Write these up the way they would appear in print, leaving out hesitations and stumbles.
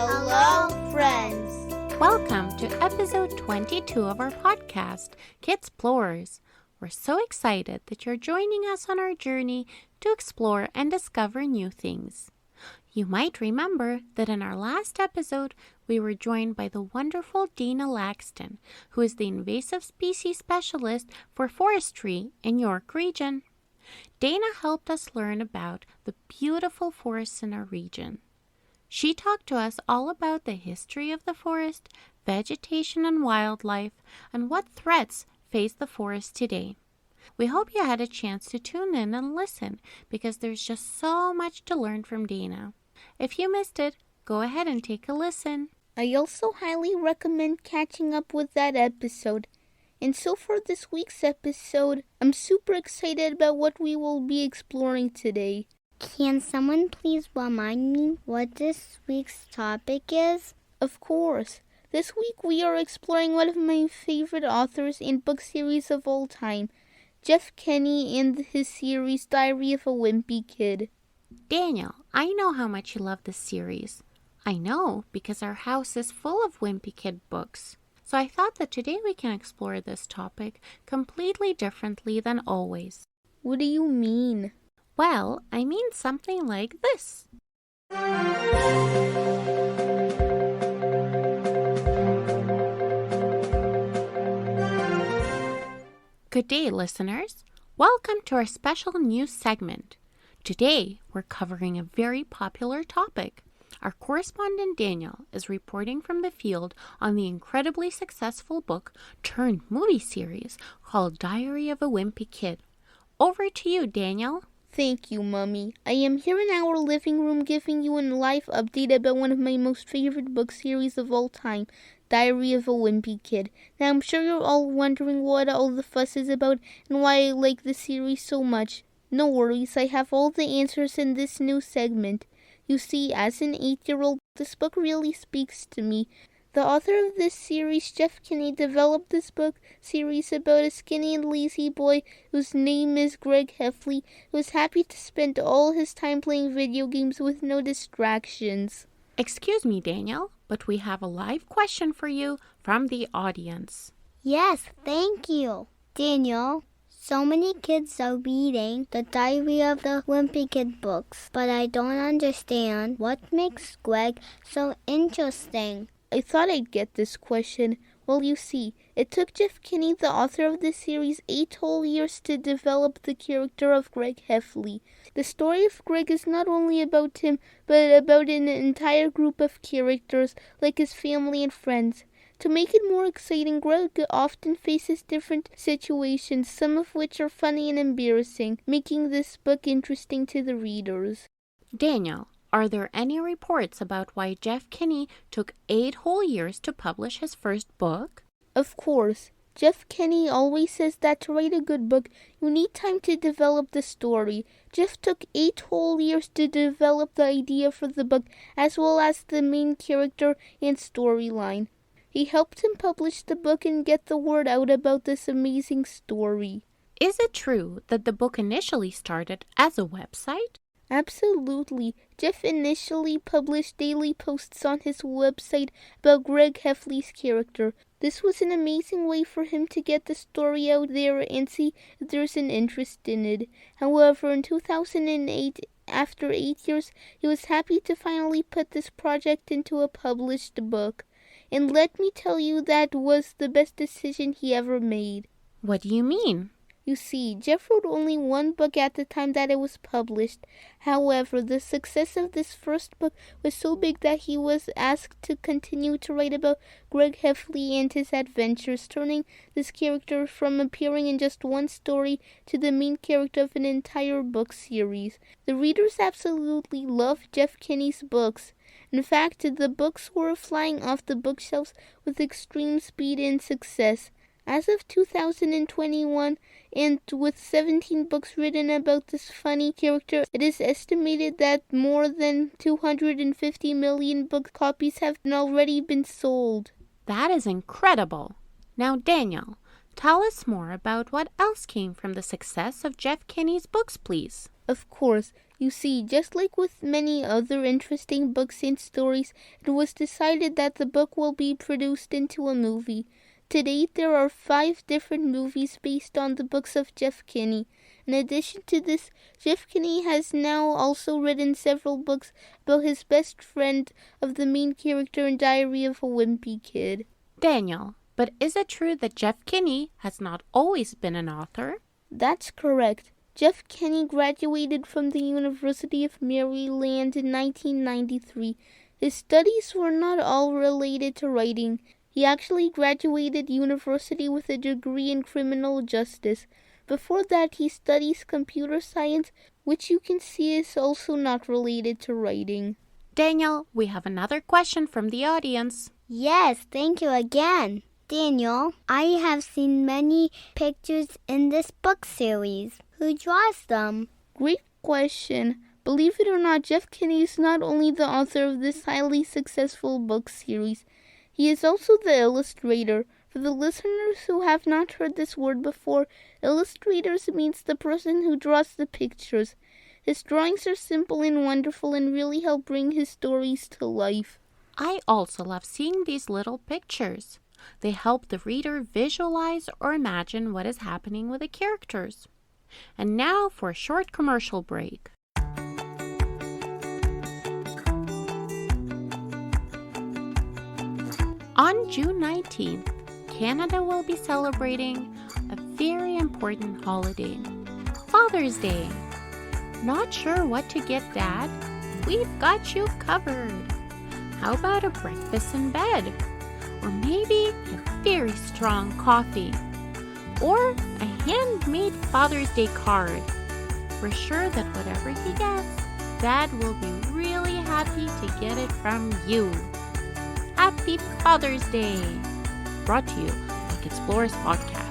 Hello, friends. Welcome to episode 22 of our podcast, Kidsplorers. We're so excited that you're joining us on our journey to explore and discover new things. You might remember that in our last episode, we were joined by the wonderful Dana Laxton, who is the invasive species specialist for forestry in York Region. Dana helped us learn about the beautiful forests in our region. She talked to us all about the history of the forest, vegetation and wildlife, and what threats face the forest today. We hope you had a chance to tune in and listen because there's just so much to learn from Dana. If you missed it, go ahead and take a listen. I also highly recommend catching up with that episode. And so for this week's episode, I'm super excited about what we will be exploring today. Can someone please remind me what this week's topic is? Of course. This week we are exploring one of my favorite authors and book series of all time, Jeff Kinney and his series Diary of a Wimpy Kid. Daniel, I know how much you love this series. I know because our house is full of Wimpy Kid books. So I thought that today we can explore this topic completely differently than always. What do you mean? Well, I mean something like this. Good day, listeners. Welcome to our special news segment. Today, we're covering a very popular topic. Our correspondent Daniel is reporting from the field on the incredibly successful book turned movie series called Diary of a Wimpy Kid. Over to you, Daniel. Thank you, Mummy. I am here in our living room giving you a live update about one of my most favorite book series of all time, Diary of a Wimpy Kid. Now, I'm sure you're all wondering what all the fuss is about and why I like the series so much. No worries, I have all the answers in this new segment. You see, as an 8-year-old, this book really speaks to me. The author of this series, Jeff Kinney, developed this book series about a skinny and lazy boy whose name is Greg Heffley, who is happy to spend all his time playing video games with no distractions. Excuse me, Daniel, but we have a live question for you from the audience. Yes, thank you. Daniel, so many kids are reading the Diary of the Wimpy Kid books, but I don't understand what makes Greg so interesting. I thought I'd get this question. Well, you see, it took Jeff Kinney, the author of the series, 8 whole years to develop the character of Greg Heffley. The story of Greg is not only about him, but about an entire group of characters, like his family and friends. To make it more exciting, Greg often faces different situations, some of which are funny and embarrassing, making this book interesting to the readers. Daniel, are there any reports about why Jeff Kinney took 8 whole years to publish his first book? Of course. Jeff Kinney always says that to write a good book, you need time to develop the story. Jeff took 8 whole years to develop the idea for the book, as well as the main character and storyline. He helped him publish the book and get the word out about this amazing story. Is it true that the book initially started as a website? Absolutely. Jeff initially published daily posts on his website about Greg Heffley's character. This was an amazing way for him to get the story out there and see if there's an interest in it. However, in 2008, after 8 years, he was happy to finally put this project into a published book. And let me tell you, that was the best decision he ever made. What do you mean? You see, Jeff wrote only one book at the time that it was published. However, the success of this first book was so big that he was asked to continue to write about Greg Heffley and his adventures, turning this character from appearing in just one story to the main character of an entire book series. The readers absolutely loved Jeff Kinney's books. In fact, the books were flying off the bookshelves with extreme speed and success. As of 2021, and with 17 books written about this funny character, it is estimated that more than 250 million book copies have already been sold. That is incredible. Now, Daniel, tell us more about what else came from the success of Jeff Kinney's books, please. Of course, You see, just like with many other interesting books and stories, it was decided that the book will be produced into a movie. To date, there are 5 different movies based on the books of Jeff Kinney. In addition to this, Jeff Kinney has now also written several books about his best friend of the main character in Diary of a Wimpy Kid. Daniel, but is it true that Jeff Kinney has not always been an author? That's correct. Jeff Kinney graduated from the University of Maryland in 1993. His studies were not all related to writing. He actually graduated university with a degree in criminal justice. Before that, he studies computer science, which you can see is also not related to writing. Daniel, we have another question from the audience. Yes, thank you again. Daniel, I have seen many pictures in this book series. Who draws them? Great question. Believe it or not, Jeff Kinney is not only the author of this highly successful book series, he is also the illustrator. For the listeners who have not heard this word before, illustrators means the person who draws the pictures. His drawings are simple and wonderful and really help bring his stories to life. I also love seeing these little pictures. They help the reader visualize or imagine what is happening with the characters. And now for a short commercial break. On June 19th, Canada will be celebrating a very important holiday, Father's Day. Not sure what to get Dad? We've got you covered. How about a breakfast in bed? Or maybe a very strong coffee? Or a handmade Father's Day card? We're sure that whatever he gets, Dad will be really happy to get it from you. Happy Father's Day! Brought to you by Explorers Podcast.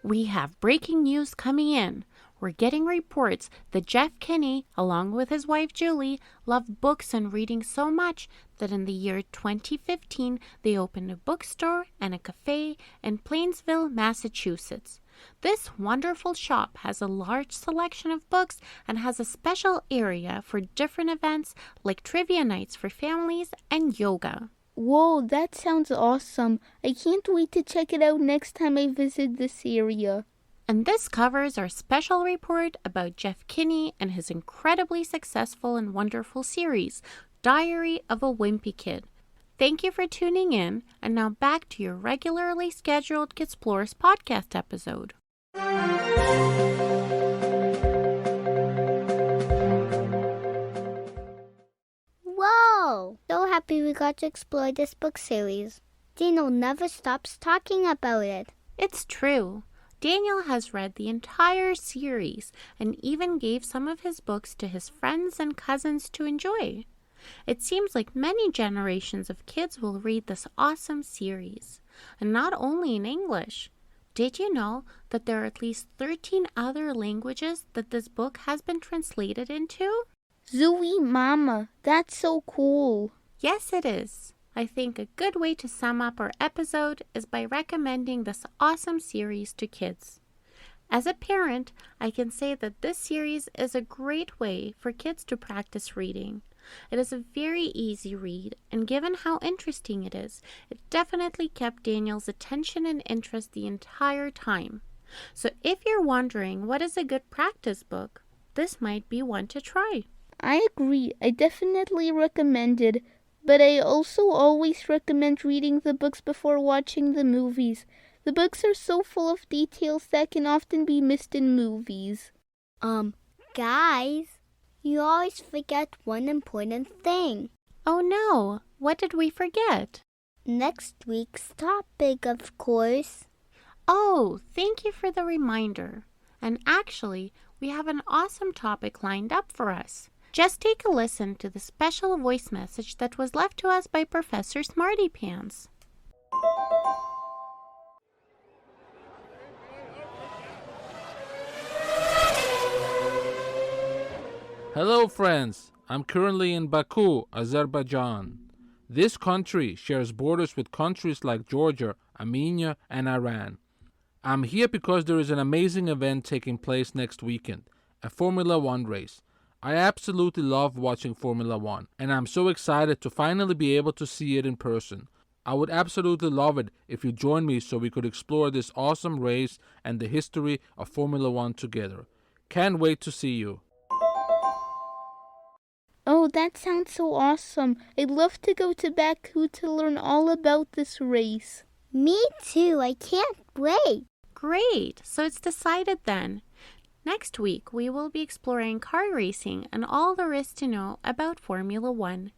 We have breaking news coming in. We're getting reports that Jeff Kinney, along with his wife Julie, love books and reading so much that in the year 2015, they opened a bookstore and a cafe in Plainsville, Massachusetts. This wonderful shop has a large selection of books and has a special area for different events like trivia nights for families and yoga. Whoa, that sounds awesome. I can't wait to check it out next time I visit this area. And this covers our special report about Jeff Kinney and his incredibly successful and wonderful series, Diary of a Wimpy Kid. Thank you for tuning in, and now back to your regularly scheduled Explorers podcast episode. Whoa! So happy we got to explore this book series. Daniel never stops talking about it. It's true. Daniel has read the entire series and even gave some of his books to his friends and cousins to enjoy. It seems like many generations of kids will read this awesome series, and not only in English. Did you know that there are at least 13 other languages that this book has been translated into? Zooey Mama, that's so cool. Yes, it is. I think a good way to sum up our episode is by recommending this awesome series to kids. As a parent, I can say that this series is a great way for kids to practice reading. It is a very easy read, and given how interesting it is, it definitely kept Daniel's attention and interest the entire time. So if you're wondering what is a good practice book, this might be one to try. I agree. I definitely recommend it. But I also always recommend reading the books before watching the movies. The books are so full of details that can often be missed in movies. Guys, you always forget one important thing. Oh no, what did we forget? Next week's topic, of course. Oh, thank you for the reminder. And actually, we have an awesome topic lined up for us. Just take a listen to the special voice message that was left to us by Professor Smarty Pants. Hello friends, I'm currently in Baku, Azerbaijan. This country shares borders with countries like Georgia, Armenia, and Iran. I'm here because there is an amazing event taking place next weekend, a Formula One race. I absolutely love watching Formula One, and I'm so excited to finally be able to see it in person. I would absolutely love it if you join me so we could explore this awesome race and the history of Formula One together. Can't wait to see you. Oh, that sounds so awesome. I'd love to go to Baku to learn all about this race. Me too. I can't wait. Great! So it's decided then. Next week, we will be exploring car racing and all there is to know about Formula One.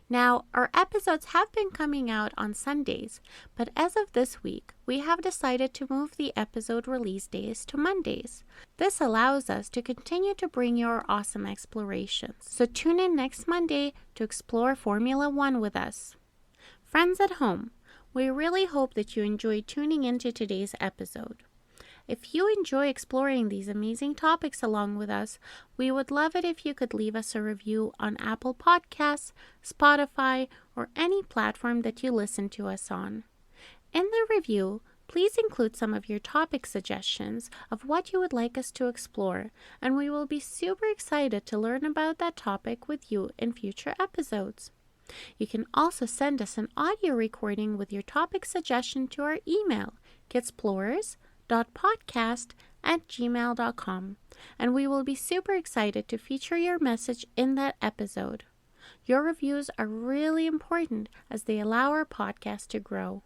Now, our episodes have been coming out on Sundays, but as of this week, we have decided to move the episode release days to Mondays. This allows us to continue to bring you our awesome explorations. So tune in next Monday to explore Formula One with us. Friends at home, we really hope that you enjoyed tuning into today's episode. If you enjoy exploring these amazing topics along with us, we would love it if you could leave us a review on Apple Podcasts, Spotify, or any platform that you listen to us on. In the review, please include some of your topic suggestions of what you would like us to explore, and we will be super excited to learn about that topic with you in future episodes. You can also send us an audio recording with your topic suggestion to our email, kidsplorers.podcast@gmail.com, and we will be super excited to feature your message in that episode. Your reviews are really important as they allow our podcast to grow.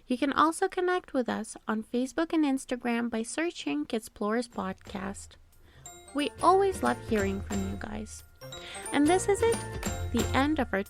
You can also connect with us on Facebook and Instagram by searching Kidsplorers Podcast. We always love hearing from you guys. And this is it, the end of our